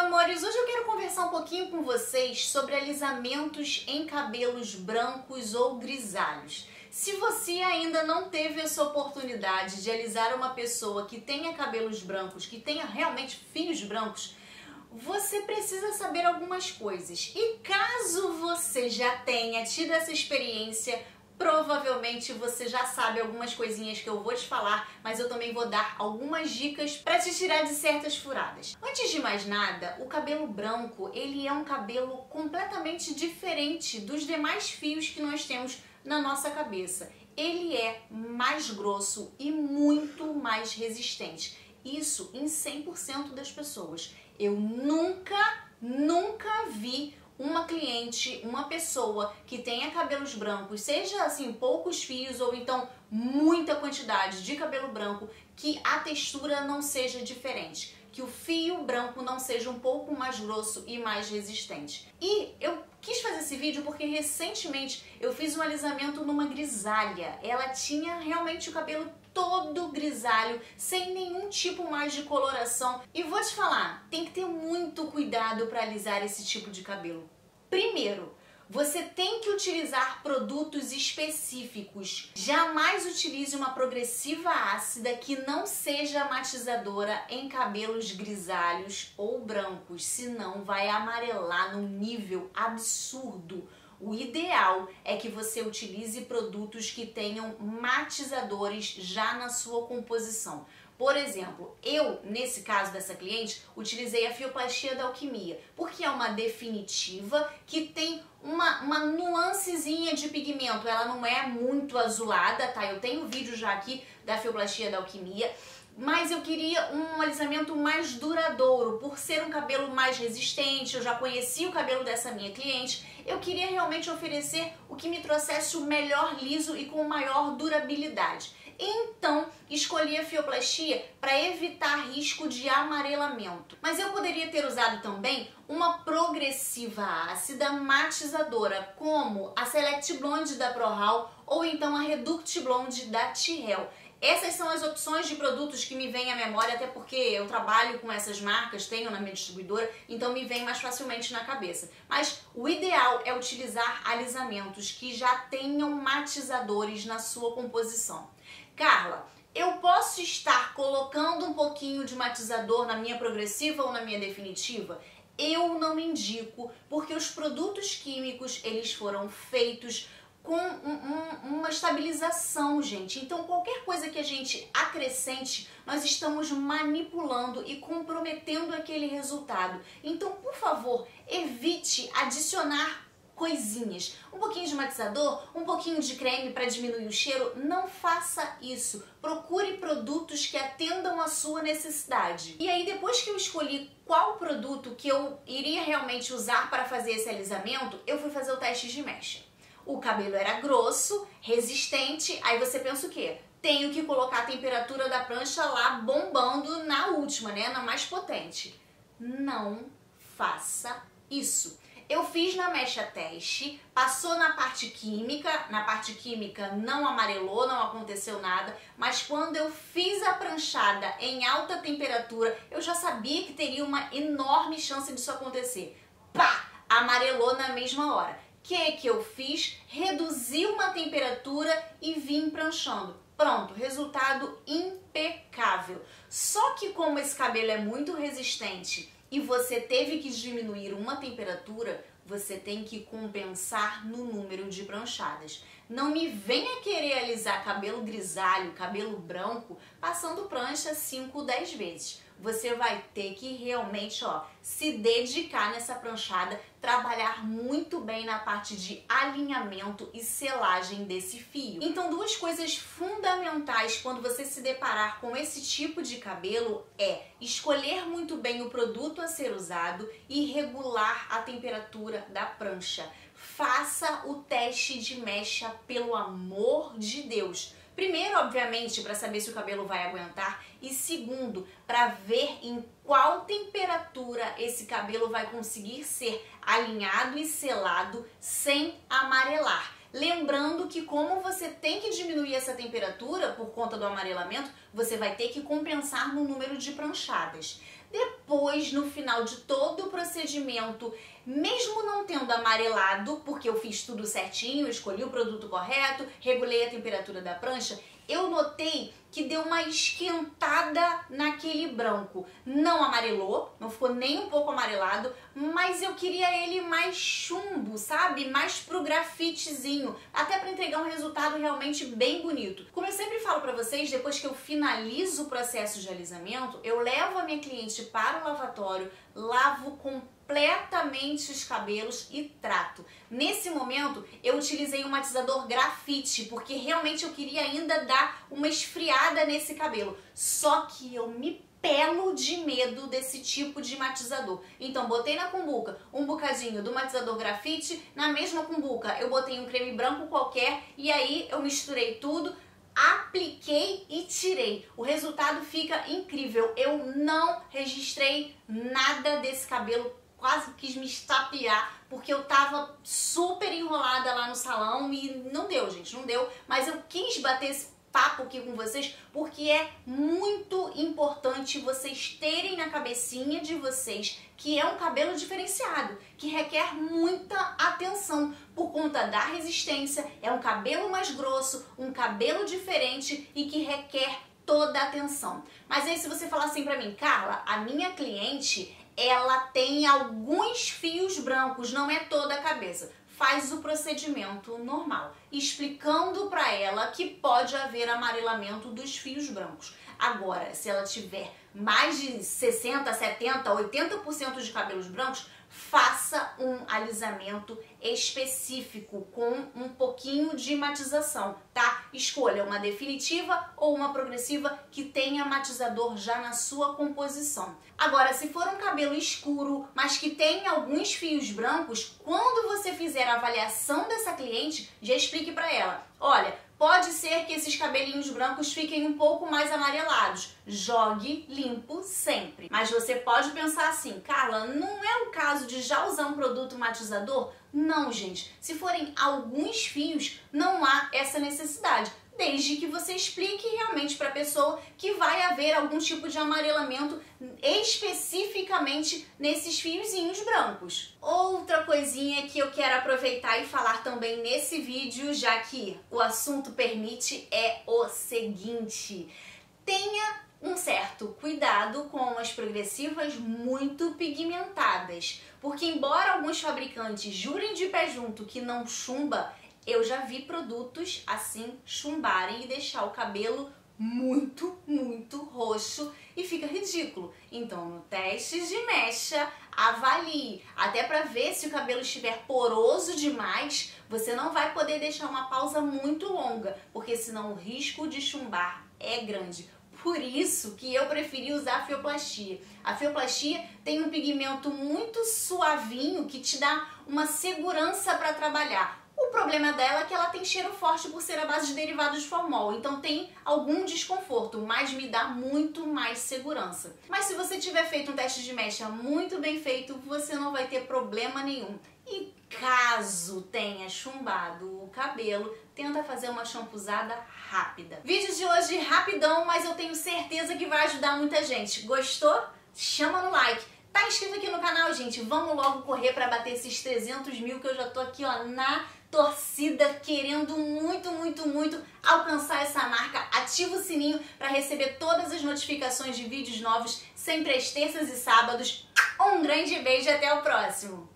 amores, hoje eu quero conversar um pouquinho com vocês sobre alisamentos em cabelos brancos ou grisalhos. Se você ainda não teve essa oportunidade de alisar uma pessoa que tenha cabelos brancos, que tenha realmente fios brancos, você precisa saber algumas coisas. E caso você já tenha tido essa experiência, provavelmente você já sabe algumas coisinhas que eu vou te falar, mas eu também vou dar algumas dicas para te tirar de certas furadas. Antes de mais nada, o cabelo branco, ele é um cabelo completamente diferente dos demais fios que nós temos na nossa cabeça. Ele é mais grosso e muito mais resistente. Isso em 100% das pessoas. Eu nunca vi uma cliente, uma pessoa que tenha cabelos brancos, seja assim poucos fios ou então muita quantidade de cabelo branco, que a textura não seja diferente, que o fio branco não seja um pouco mais grosso e mais resistente. E eu quis fazer esse vídeo porque recentemente eu fiz um alisamento numa grisalha. Ela tinha realmente o cabelo todo grisalho, sem nenhum tipo mais de coloração. E vou te falar, tem que ter muito cuidado para alisar esse tipo de cabelo. Primeiro, você tem que utilizar produtos específicos. Jamais utilize uma progressiva ácida que não seja matizadora em cabelos grisalhos ou brancos, senão vai amarelar num nível absurdo. O ideal é que você utilize produtos que tenham matizadores já na sua composição. Por exemplo, eu, nesse caso dessa cliente, utilizei a Fioplastia da Alquimia, porque é uma definitiva que tem uma nuancezinha de pigmento. Ela não é muito azulada, tá? Eu tenho vídeo já aqui da Fioplastia da Alquimia, mas eu queria um alisamento mais duradouro, por ser um cabelo mais resistente. Eu já conheci o cabelo dessa minha cliente, eu queria realmente oferecer o que me trouxesse o melhor liso e com maior durabilidade. Então, escolhi a Fioplastia para evitar risco de amarelamento. Mas eu poderia ter usado também uma progressiva ácida matizadora, como a Select Blonde da ProHaul ou então a Reduct Blonde da T-Hel. Essas são as opções de produtos que me vêm à memória, até porque eu trabalho com essas marcas, tenho na minha distribuidora, então me vem mais facilmente na cabeça. Mas o ideal é utilizar alisamentos que já tenham matizadores na sua composição. Carla, eu posso estar colocando um pouquinho de matizador na minha progressiva ou na minha definitiva? Eu não indico, porque os produtos químicos, eles foram feitos com uma estabilização, gente. Então, qualquer coisa que a gente acrescente, nós estamos manipulando e comprometendo aquele resultado. Então, por favor, evite adicionar coisinhas. Um pouquinho de matizador, um pouquinho de creme para diminuir o cheiro. Não faça isso. Procure produtos que atendam a sua necessidade. E aí, depois que eu escolhi qual produto que eu iria realmente usar para fazer esse alisamento, eu fui fazer o teste de mecha. O cabelo era grosso, resistente, aí você pensa o quê? Tenho que colocar a temperatura da prancha lá bombando na última, né? Na mais potente. Não faça isso. Eu fiz na mecha teste, passou na parte química não amarelou, não aconteceu nada, mas quando eu fiz a pranchada em alta temperatura, eu já sabia que teria uma enorme chance disso acontecer. Pá! Amarelou na mesma hora. O que eu fiz? Reduzi uma temperatura e vim pranchando. Pronto, resultado impecável. Só que como esse cabelo é muito resistente e você teve que diminuir uma temperatura, você tem que compensar no número de pranchadas. Não me venha querer alisar cabelo grisalho, cabelo branco, passando prancha 5, 10 vezes. Você vai ter que realmente, se dedicar nessa pranchada, trabalhar muito bem na parte de alinhamento e selagem desse fio. Então, duas coisas fundamentais quando você se deparar com esse tipo de cabelo é escolher muito bem o produto a ser usado e regular a temperatura da prancha. Faça o teste de mecha, pelo amor de Deus. Primeiro, obviamente, para saber se o cabelo vai aguentar, e segundo, para ver em qual temperatura esse cabelo vai conseguir ser alinhado e selado sem amarelar. Lembrando que como você tem que diminuir essa temperatura por conta do amarelamento, você vai ter que compensar no número de pranchadas. Depois, no final de todo o procedimento, mesmo não tendo amarelado, porque eu fiz tudo certinho, escolhi o produto correto, regulei a temperatura da prancha, eu notei que deu uma esquentada naquele branco. Não amarelou, não ficou nem um pouco amarelado, mas eu queria ele mais chumbo, sabe? Mais pro grafitezinho, até para entregar um resultado realmente bem bonito. Como eu sempre falo para vocês, depois que eu finalizo o processo de alisamento, eu levo a minha cliente para o lavatório, lavo completamente os cabelos e trato. Nesse momento, eu utilizei um matizador grafite, porque realmente eu queria ainda dar uma esfriada nesse cabelo. Só que eu me pelo de medo desse tipo de matizador. Então, botei na cumbuca um bocadinho do matizador grafite, na mesma cumbuca eu botei um creme branco qualquer e aí eu misturei tudo, apliquei e tirei. O resultado fica incrível. Eu não registrei nada desse cabelo, quase quis me estapear, porque eu tava super enrolada lá no salão e não deu, gente, não deu. Mas eu quis bater esse papo aqui com vocês porque é muito importante vocês terem na cabecinha de vocês que é um cabelo diferenciado, que requer muita atenção por conta da resistência, é um cabelo mais grosso, um cabelo diferente e que requer toda a atenção. Mas aí se você falar assim pra mim, Carla, a minha cliente, ela tem alguns fios brancos, não é toda a cabeça. Faz o procedimento normal, explicando para ela que pode haver amarelamento dos fios brancos. Agora, se ela tiver mais de 60, 70, 80% de cabelos brancos, faça um alisamento específico com um pouquinho de matização, tá? Escolha uma definitiva ou uma progressiva que tenha matizador já na sua composição. Agora, se for um cabelo escuro, mas que tem alguns fios brancos, quando você fizer a avaliação dessa cliente, já explique para ela, olha, pode ser que esses cabelinhos brancos fiquem um pouco mais amarelados. Jogue limpo sempre. Mas você pode pensar assim, Carla, não é o caso de já usar um produto matizador? Não, gente. Se forem alguns fios, não há essa necessidade. Desde que você explique realmente para a pessoa que vai haver algum tipo de amarelamento especificamente nesses fiozinhos brancos. Outra coisinha que eu quero aproveitar e falar também nesse vídeo, já que o assunto permite, é o seguinte: tenha um certo cuidado com as progressivas muito pigmentadas, porque embora alguns fabricantes jurem de pé junto que não chumba, eu já vi produtos assim chumbarem e deixar o cabelo muito, muito roxo e fica ridículo. Então, no teste de mecha, avalie. Até para ver se o cabelo estiver poroso demais, você não vai poder deixar uma pausa muito longa, porque senão o risco de chumbar é grande. Por isso que eu preferi usar a fioplastia. A fioplastia tem um pigmento muito suavinho que te dá uma segurança para trabalhar. O problema dela é que ela tem cheiro forte por ser a base de derivados de formol, então tem algum desconforto, mas me dá muito mais segurança. Mas se você tiver feito um teste de mecha muito bem feito, você não vai ter problema nenhum. E caso tenha chumbado o cabelo, tenta fazer uma shampoozada rápida. Vídeo de hoje rapidão, mas eu tenho certeza que vai ajudar muita gente. Gostou? Chama no like. Tá inscrito aqui no canal, gente? Vamos logo correr para bater esses 300 mil que eu já tô aqui, ó, na torcida, querendo muito, muito, muito alcançar essa marca. Ativa o sininho para receber todas as notificações de vídeos novos, sempre às terças e sábados. Um grande beijo e até o próximo!